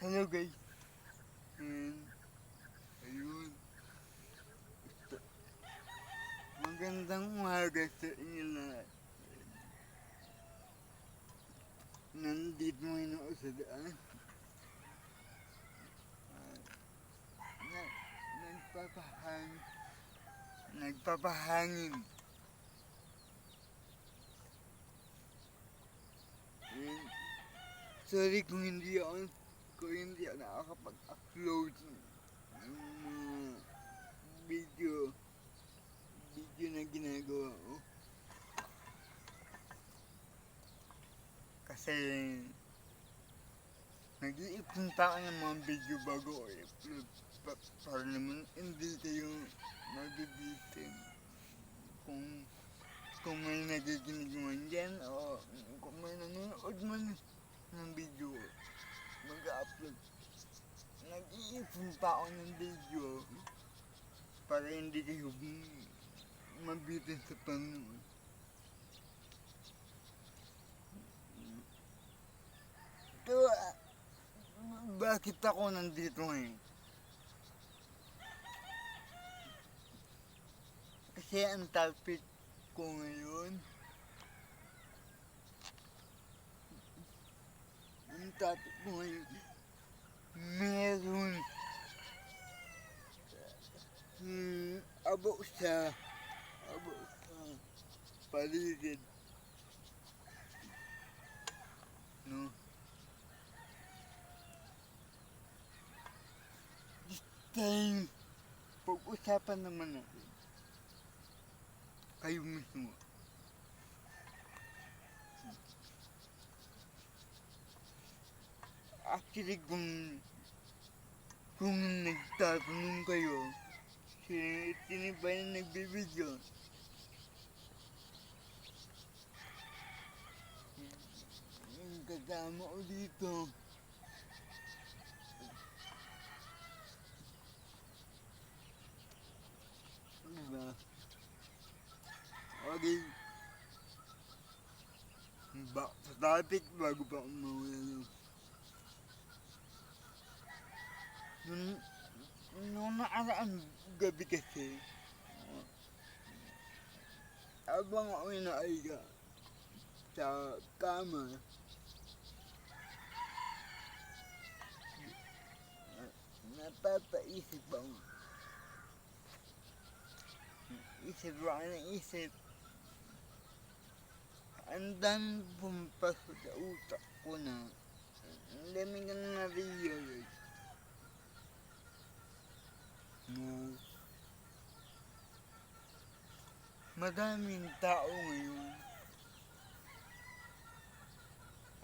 Hello guys. And ayun. Magandang umaga sa inyo lahat. Nandito ngayon ako sa daan. Na, nagpapahang, nagpapahangin. And, sorry kung hindi ako nakakapag-upload ng mga video na ginagawa ko. Kasi nag-iipon pa ako ng mga video bago ko i-upload para naman hindi kayo mabibitin kung may nagiginig man dyan o kung may nanonood man ng video mag-upload. Nag-iipon pa ako ng video para hindi kayo mabitin sa panonood. So, bakit ako nandito ngayon? Kasi ang topic ko ngayon, meron about sa paligid. No? This time, pag-usapan naman natin kayo mismo. Actually, kung nagtatanong kayo, sino ba yung nagbibideo? Yung kasama ko dito, diba? Okay. Sa topic, bago pa akong mawala. Nung nakaraang gabi kasi, habang ako naiga sa kama, napapaisip ako. Isip. Ang dami pumapasok sa utak ko na ang dami ka na na-realize. No. Madaming tao ngayon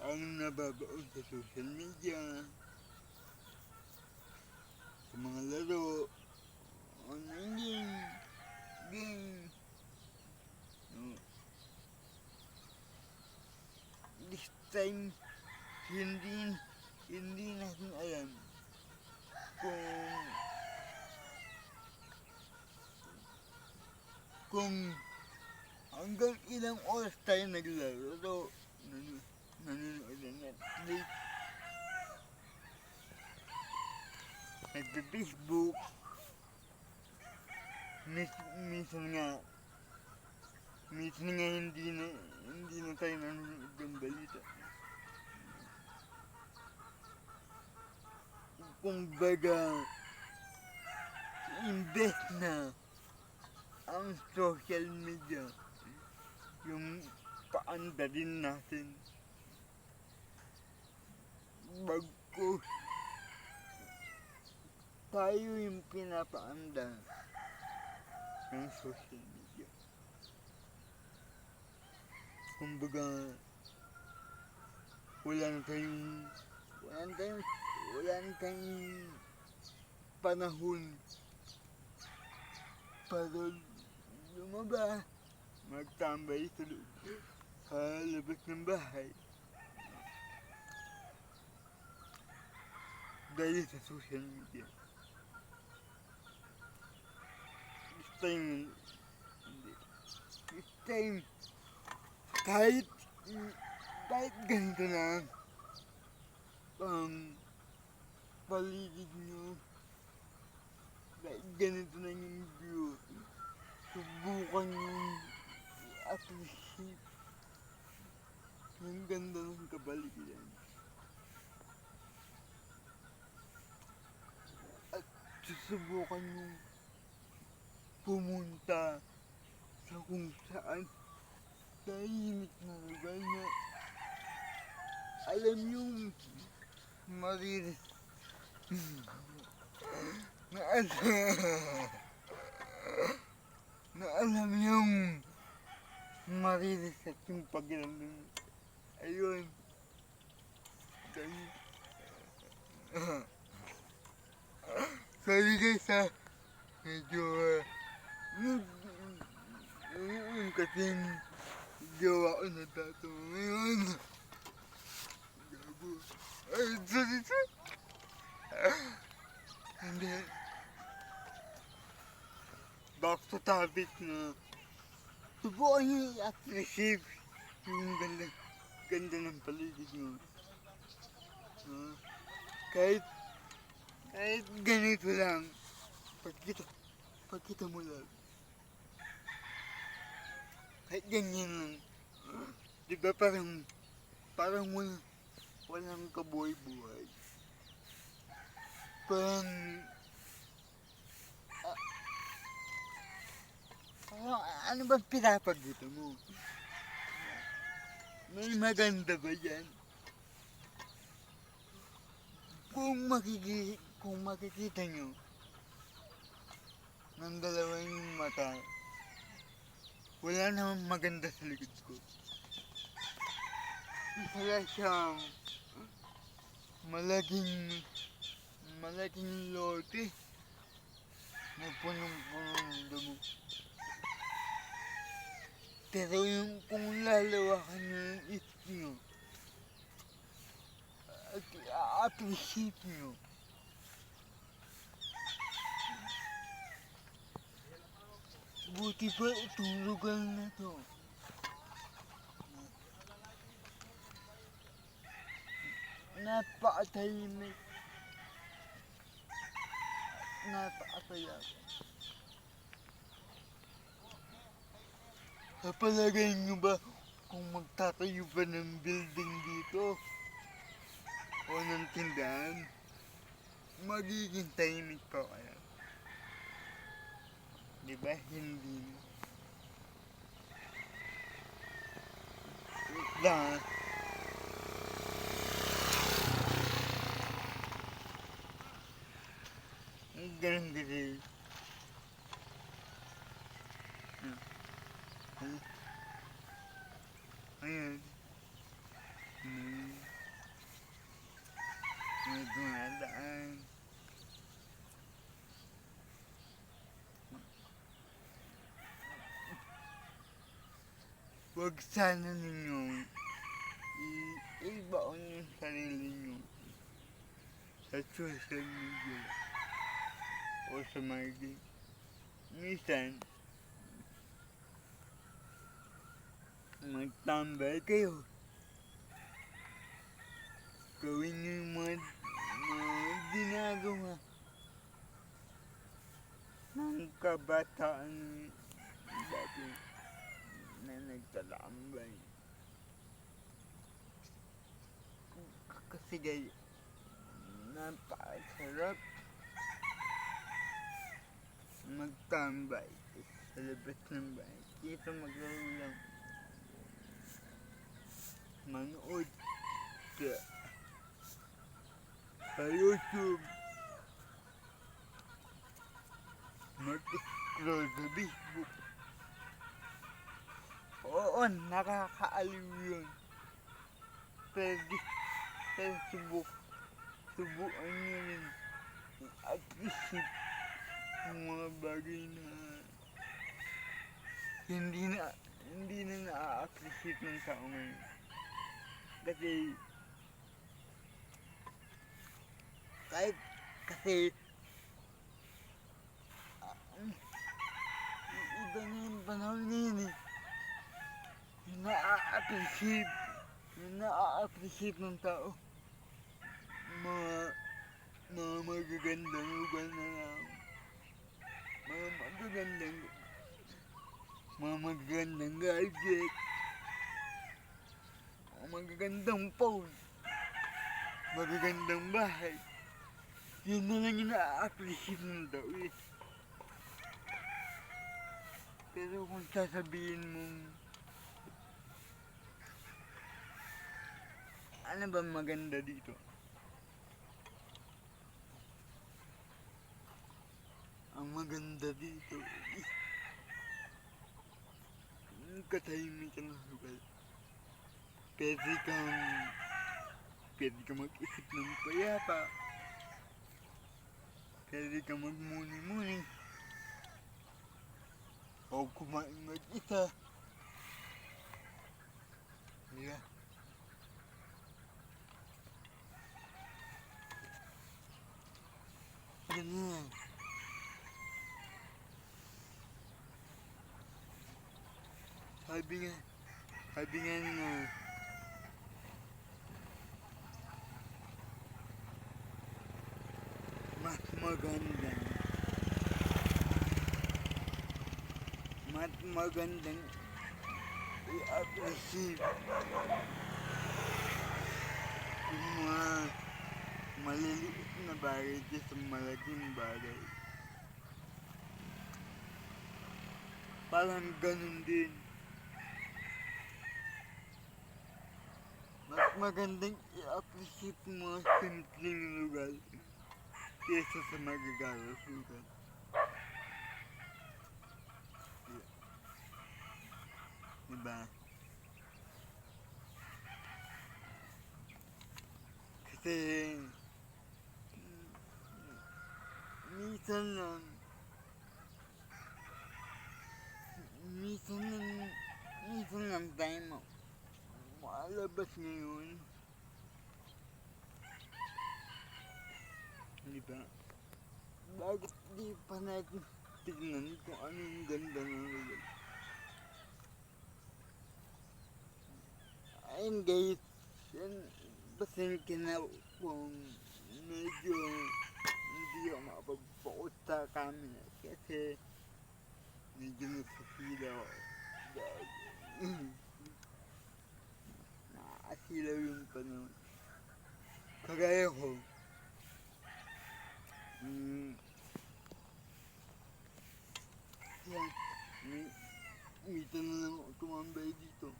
ang nababaon sa social media, sa mga laro, online game. No. This time, hindi natin alam kung hanggang ilang oras tayo naglaro, nanonood ng Netflix, nagpe-Facebook, minsan nga hindi na tayo nanonood ng balita. Kung baga, imbes na ang social media yung paandarin natin, bagkus tayo yung pinapaanda ng social media. Kumbaga, wala na tayong panahon para lumabas, magtambay sa labas ng bahay dahil sa social media. This time, kahit ganito lang, paligid nyo. Kahit ganito na yung view, subukan yung i-appreciate yung ganda ng kapaligiran. At susubukan yung pumunta sa kung saan tahimik na lugar na alam yung mariris na alam yung marireset yung pakiramdam. Ayun. Sorry guys ha. Medyo yung kasing jowa ko na tato ngayon. Gago. Ay, sorry. And then, back to topic na subukan nyo i-appreciate yung ganda ng paligid nyo. Kahit ganito lang, pagkita mo lang. Kahit ganyan lang. Diba parang walang kabuhay-buhay. Parang ano ba pinapagita mo? May maganda ba yan? Kung makikita nyo ng dalawang mata, wala namang maganda sa likod ko. Wala siyang malaking lote na punong-puno ng damo. Pero yung kung lalawakan nyo yung isip nyo at i-appreciate nyo, buti pa itong lugar na to. Napakatahimik. Napakatayag. Kapalagay nyo ba kung magtatayo pa ng building dito o ng tindahan, magiging tahimik pa kaya? Diba? Hindi. Wait lang. Ang ganda rin. Ayan. May dumadaan. Huwag sana ninyong ibaon yung sarili nyo sa social media o sa mga game. Minsan, magtambay kayo. Gawin nyo yung mga ginagawa ng kabataan dati na nagtatambay. Kasi guys, napakasarap magtambay sa labas ng bahay. Kito maglaro lang. Manood sa YouTube. Mag-scroll sa Facebook. Oo, nakakaaliw yun. Pero subukan nyo rin i-appreciate yung mga bagay na hindi na na-appreciate ng tao ngayon. Kasi iba na yung panahon ngayon eh. Yung na-a-appreciate ng tao mga magagandang gadget, magagandang phone, magagandang bahay. Yun na lang yung na-appreciate mo daw eh. Pero kung sasabihin mong ano ba maganda dito? Ang maganda dito is yung katahimikan ng lugar. Pwede kang mag-isip ng payapa. Pwede kang magmuni-muni. O kumain mag-isa. Diba? Ganyan. Sabi nga na mas magandang i-appreciate yung mga maliliit na bagay kaysa malaking bagay. Parang ganun din. Mas magandang i-appreciate mga simpleng lugar kaysa sa magagalos lugar. Diba? Kasi minsan lang tayo maalabas ngayon. Diba? Bakit di pa natin tignan kung ano yung ganda ng lugar? Ayun guys, yan, pasensya na kung medyo hindi ako makapag-focus sa camera kasi medyo nasasilaw ako. Nakakasilaw yung panahon. Kagaya ko, yan, mita na lang ako tumambay dito.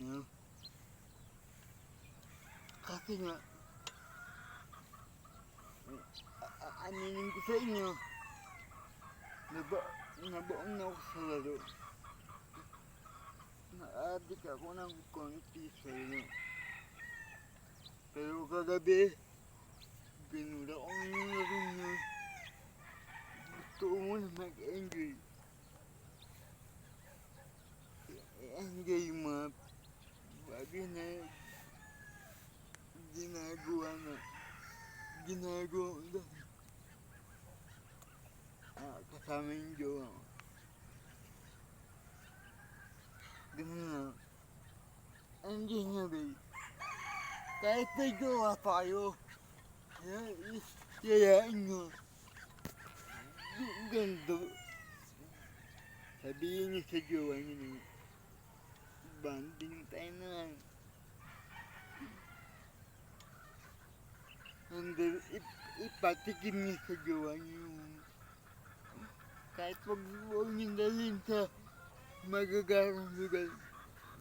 Yeah. Kasi nga, aminin ko sa inyo, nabaon na ako sa laro. Na-addict ako ng konti sa inyo. Pero kagabi, binura ko yung laro niya. Gusto ko muna mag-enjoy. I-enjoy yung mga bagay na ginagawa ko dahil kasama yung jowa ko. Ganun na. Enjoy nyo guys. Kahit may jowa pa kayo, yayain nyo. Ganda. Sabihin nyo sa jowa nyo na banding tayo na lang. Hanggang ipatikim niyo sa jowa niyo. Kahit huwag niyong dalhin sa magagarang lugar,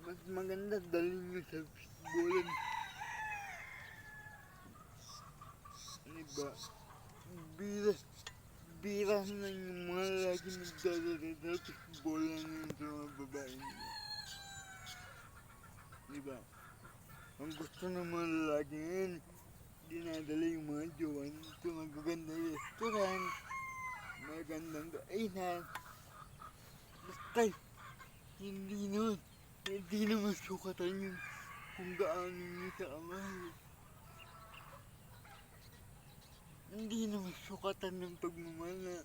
mas maganda dalhin niyo sa fishbowlan. Diba? Bira na yung mga lagi nagdadala sa fishbowlan yung sa mga babae nila. Diba? Ang gusto ng mga lalaki ngayon, dinadala yung mga jowa sa magagandang restaurant, magandang kainan. Basta hindi naman sukatan yung kung gaano nyo sa kamahal. Hindi naman sukatan ng pagmamahal na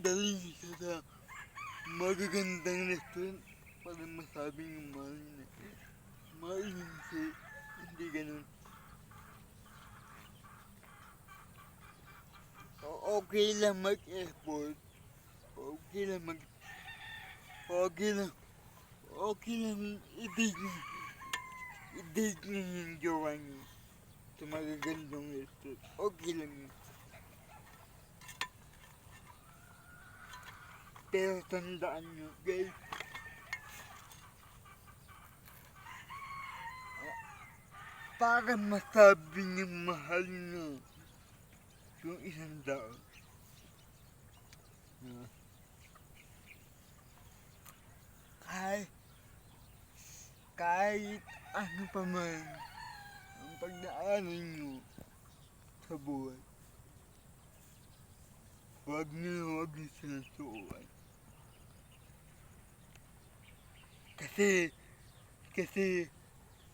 dali siya sa magagandang restaurant para masabing yung mahal niya. Mahal niya hindi ganun. Okay lang mag-effort. Okay lang okay lang, okay lang i-date niyo yung jowa niyo sa magagandang restaurant. Okay lang yun. Pero tandaan nyo, guys, para masabi niyong mahal nyo yung isang tao, kahit, kahit ano pa man ang pagdaanan nyo sa buhay, huwag niyo silang suuan. Kasi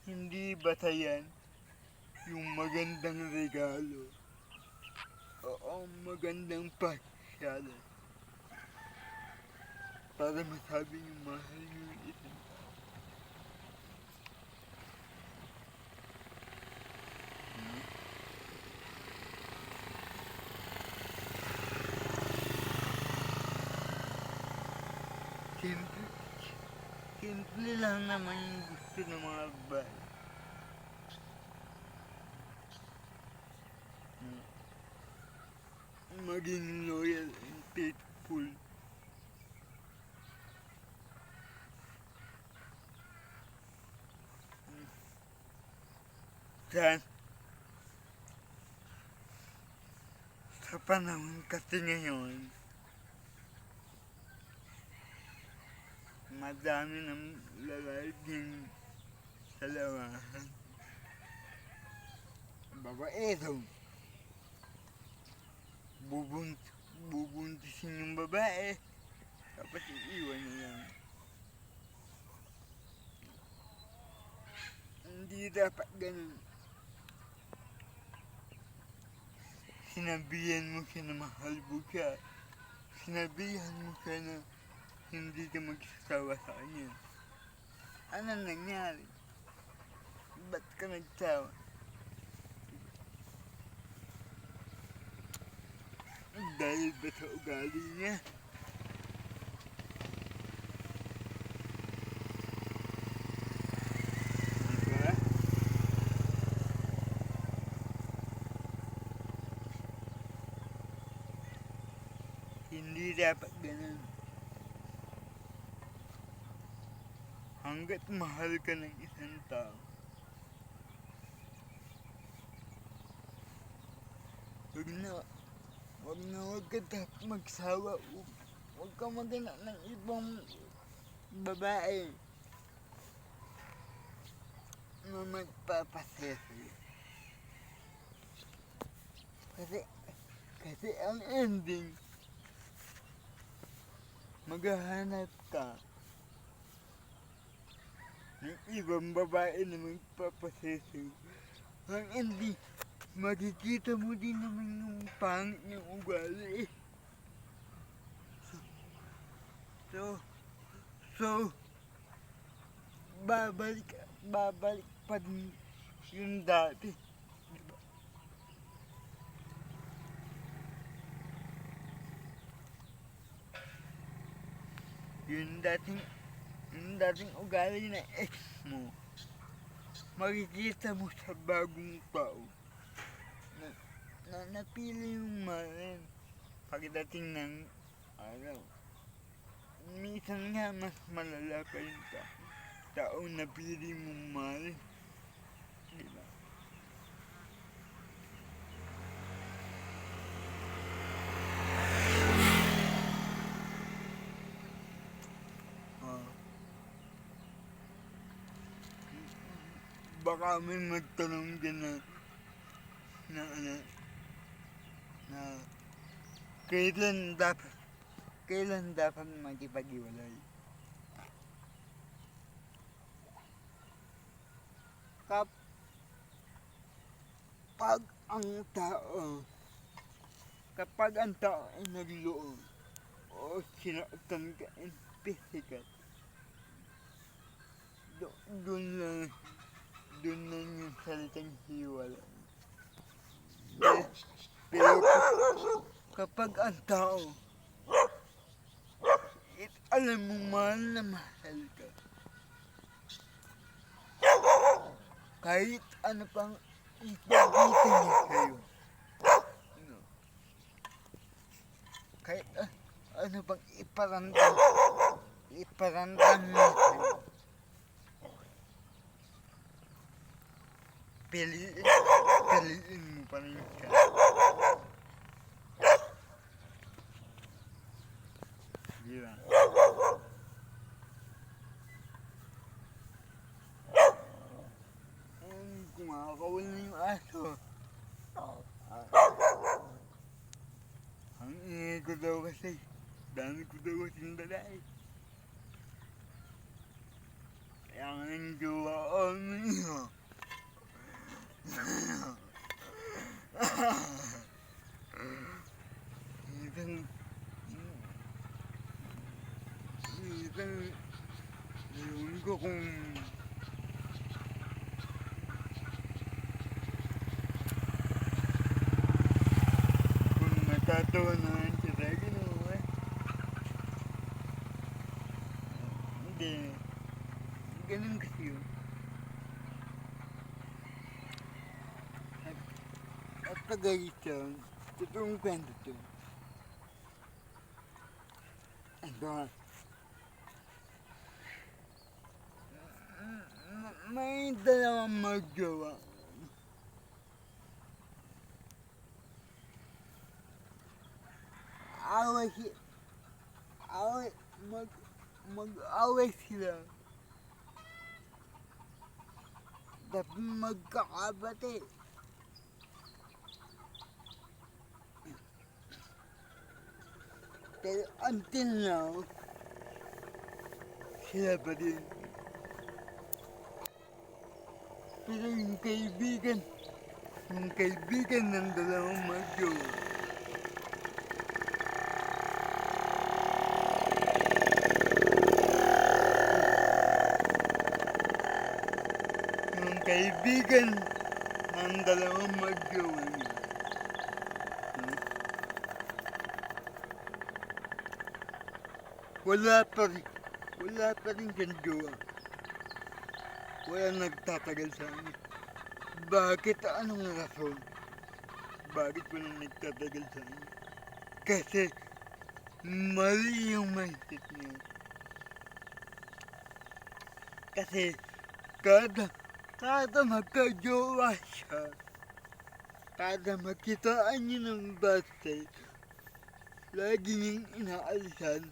hindi batayan yung magandang regalo o magandang pasyalan para masabi yung mahal yung isang tao. Simple lang naman yung gusto ng mga babae. Maging loyal and faithful. Sa panahon kasi ngayon, madami ng lalaking salawahan. Babaero. Bubuntisin yung babae, tapos iiwan na lang. Hindi dapat ganun. Sinabihan mo siya na mahal mo siya. Sinabihan mo siya na hindi ka magsasawa sa kanya. Ano nangyari? Ba't ka nagsawa? Dahil ba sa ugali niya? Diba? Hindi dapat ganun. Hanggat mahal ka ng isang tao, huwag ka dapat magsawa. Huwag ka maghanap ng ibang babae na magpapasaya sa'yo. Kasi ang ending, maghahanap ka ng ibang babae na magpapasaya sa'yo. Ang ending, makikita mo din naman yung pangit niyang ugali. So, babalik pa din yung dati. Diba? Yung dating ugali na ex mo, makikita mo sa bagong tao na napili yung mahalin pagdating ng araw. Minsan nga mas malala pa yung taong napili mong mahalin. Diba? Baka may magtanong din na kailan dapat makipag-iwalay. Kapag ang tao ay nagloob o sinaktan ka in physical, doon na yung salitang hiwala. Pero kapag ang tao, alam mo mahal na mahal ka, kahit ano pang ipagdito niya sa'yo, no? Kahit ano pang iparandam niya sa'yo, piliin mo pa rin siya. Di ba? Kumakawal na yung aso. Ang ingay ko daw kasi, dami ko daw kasing dalay. Kaya nga nang jowa ko niyo. Minsan, ewan ko kung natatawa naman siya sa akin o hindi. Ganun kasi yun. At pag-ayos siya, totoong kwento to. Ito, may dalawang magjowa. Mag-away sila. Tapos magkakabati. Pero until now, sila pa din. Pero yung kaibigan ng dalawang magjowa, kaibigan ng dalawang magjowa niya. Wala pa rin kang jowa. Wala nagtatagal sa akin. Bakit? Anong rason? Bakit wala nagtatagal sa akin? Kasi mali yung mindset niya. Kasi kada magka-jowa siya, kada magkitaan niya ng birthday, lagi niyang inaalisan,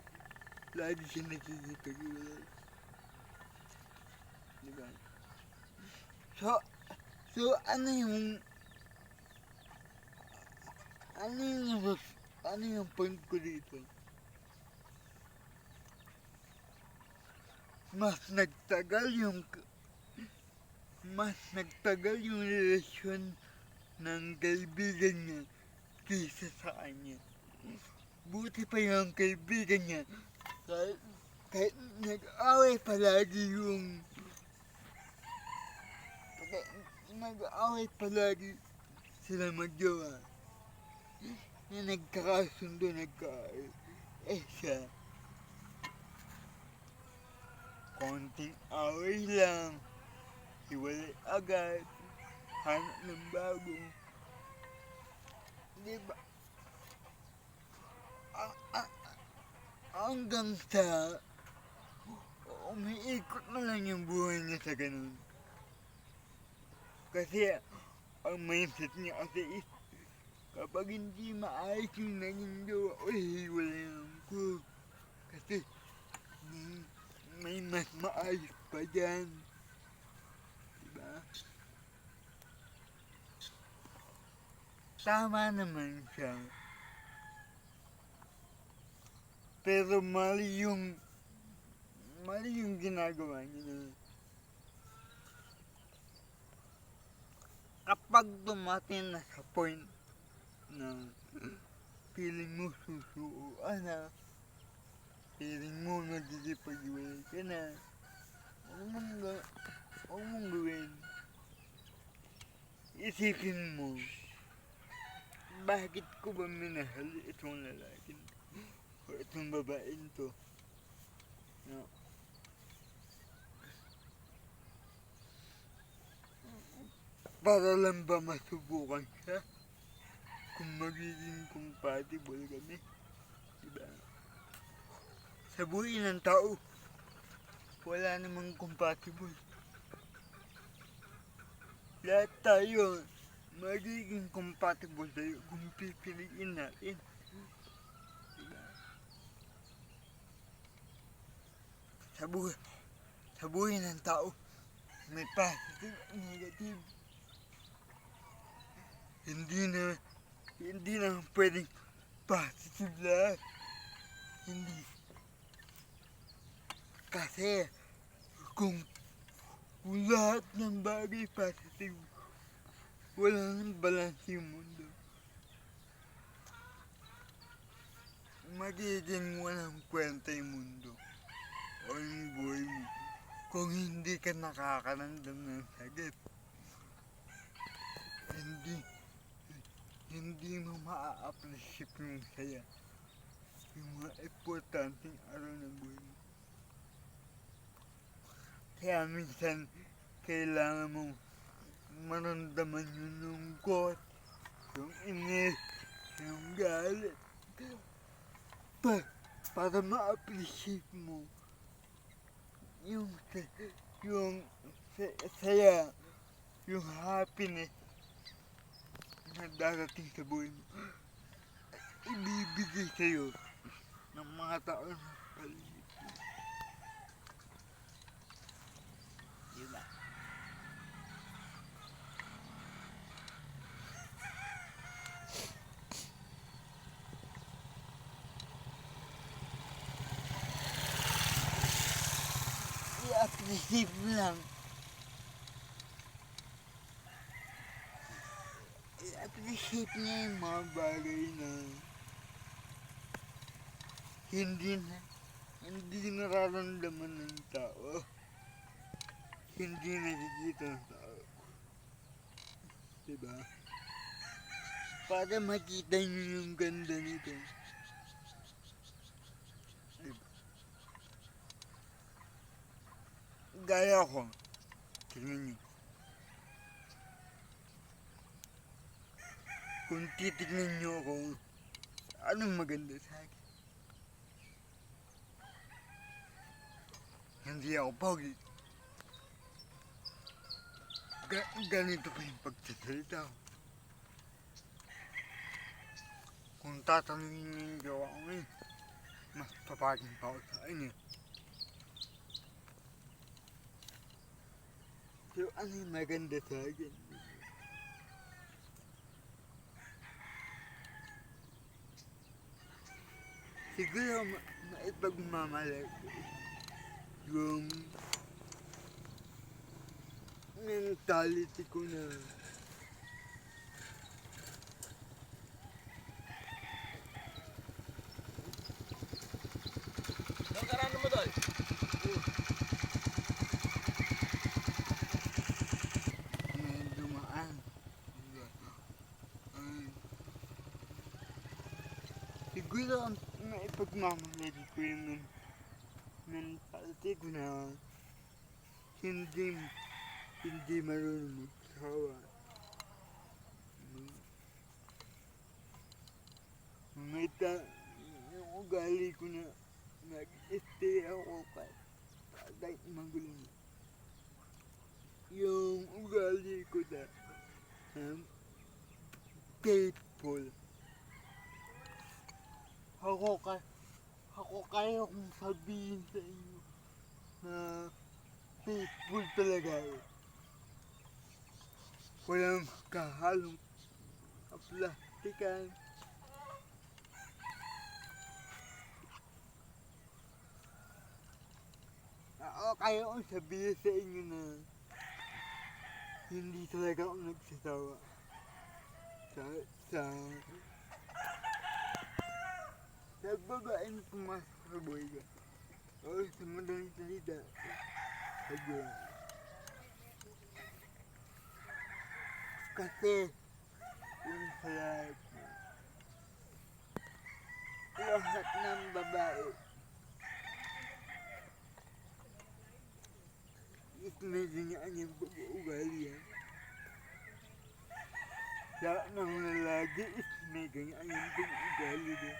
lagi siya nakikipag-iwalay. Diba? So ano yung point ko dito? Mas nagtagal yung relasyon ng kaibigan niya kaysa sa kanya. Buti pa yung kaibigan niya, kahit nag-away palagi sila magjowa, na nagkakasundo, siya, konting away lang, hiwalay agad, hanap ng bago. Diba? Hanggang sa umiikot na lang yung buhay niya sa ganun. Kasi ang mindset niya kasi is, kapag hindi maayos yung naging jowa, hiwalayan ko. Kasi may mas maayos pa dyan. Diba? Tama naman siya. Pero mali yung ginagawa niya. Kapag dumating na sa point na feeling mo susuuan na, feeling mo nagkikipag-iwalay ka na, huwag mong gawin. isipin mo, bakit ko ba minahal itong lalaki o itong babaeng to? No? Para lang ba masubukan siya kung magiging compatible kami? Diba? Sa buhay ng tao, wala namang compatible. Lahat tayo magiging compatible tayo kung pipiliin natin. Diba? Sa buhay ng tao, may positive at negative. Hindi na pwedeng positive lahat. Hindi. Kasi kung lahat ng bagay positive, wala nang balance yung mundo. Magiging walang kwenta yung mundo o yung buhay mo kung hindi ka nakakaramdam ng sakit. Hindi mo maa-appreciate yung saya, yung mga importanteng araw ng buhay mo. Kaya minsan, kailangan mong maramdaman yung lungkot, yung inis, yung galit, para ma-appreciate mo yung saya, yung happiness na darating sa buhay mo, ibibigay sa'yo ng mga tao na paligid. Diba? I-appreciate mo lang. I-appreciate niya yung mga bagay na hindi nararamdaman ng tao. Hindi nakikita ng tao. Diba? Para makita niyo yung ganda nito. Diba? Gaya ko. Tingnan niyo. Kung titignan niyo ako, anong maganda sa akin? Hindi ako pogi. Ganito pa yung pagsasalita ko. Kung tatanungin niyo yung gawa ko ngayon, mas papagin pa ako sa kanya. So, ano yung maganda sa akin? Siguro maipagmamalaki yung mentality ko na Ang karano mo doon? may dumaan. Siguro maipagmamalaki ko yung mentality ko na hindi marunong magsawa. Yung ugali ko na nag-stay ako kahit magulo. Yung ugali ko na faithful. Ako kaya kong sabihin sa inyo na faithful talaga ako. Walang kahalong kaplastikan. Ako kaya kong sabihin sa inyo na hindi talaga ako nagsasawa sa babaeng pumasok sa buhay ko. O sa madaling salita, sa buhay. Kasi yung sa life mo, lahat ng babae is may ganyan pag-uugali yan. Lahat ng lalaki is may ganyan pag-uugali din.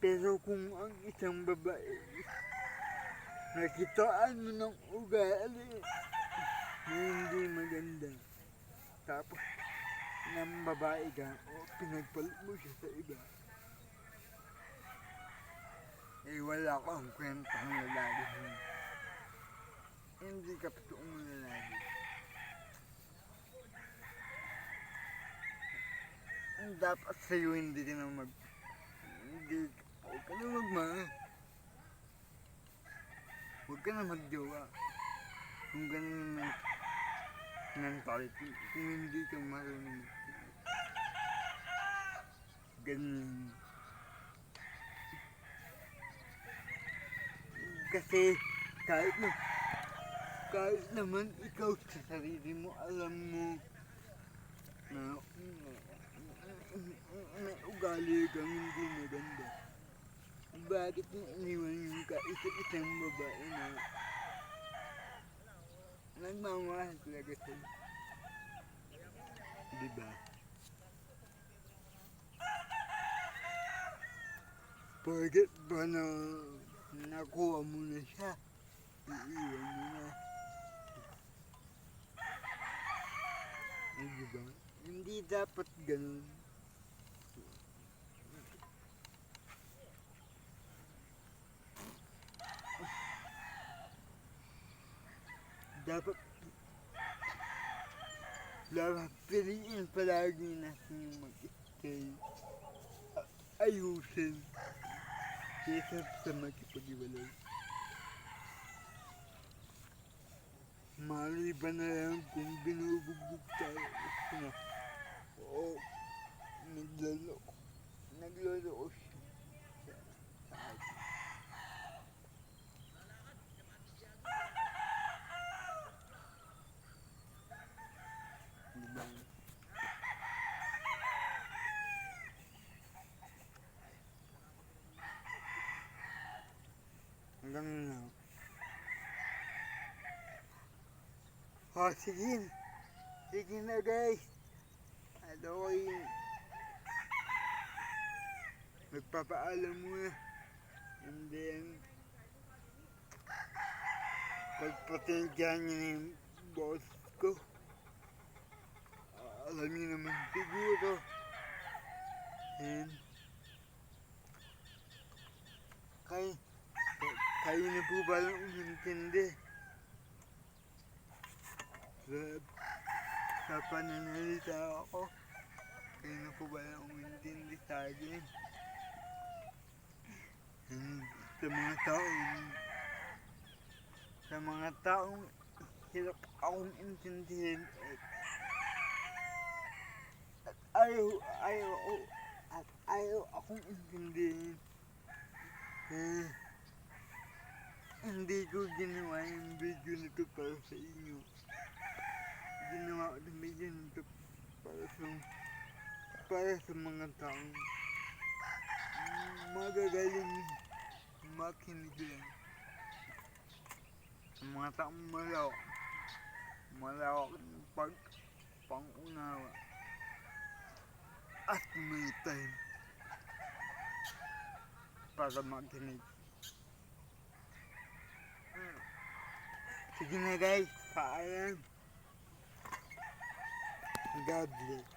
Pero kung ang isang babae is nakitaan mo ng ugali na hindi maganda, tapos ng babae ka o pinagpalit mo siya sa iba, eh wala kang kwentang lalaki. Hindi ka totoong lalaki. Dapat sa'yo hindi ka na huwag ka na magmahal. Huwag ka na magjowa. Kung ganun yung mentality, kung hindi ka marunong ganun. Kasi kahit naman ikaw sa sarili mo, alam mo na may ugali kang hindi maganda. Bakit mo iniwan yung kaisa-isang babae na nagmamahal talaga sa'yo? Diba? Porket ba na nakuha mo na siya, iiwan mo na. Diba? Hindi dapat ganun. Dapat piliin palagi natin yung mag-stay. Ayusin kaysa sa makipag-iwalay. Maliban na lang kung binubugbog tayo na o nagloloko siya sa atin. Diba? Hanggang na. Sige. Sige na guys. Ako'y magpapaalam muna. And then, pagpatensyahan niyo na yung boss ko. Alam niyo naman siguro. And, kayo na po palang umintindi sa pananalita ako. Kayo na po palang umintindi sa akin. And sa mga taong hirap akong intindihin at ayaw akong intindihin. Hindi ko ginawa yung video nito para sa inyo. Ginawa ko yung video nito para sa mga taong magagaling makinig lang. Sa mga taong malawak ng pangunawa at may time para makinig. Sige na guys, paalam. God bless.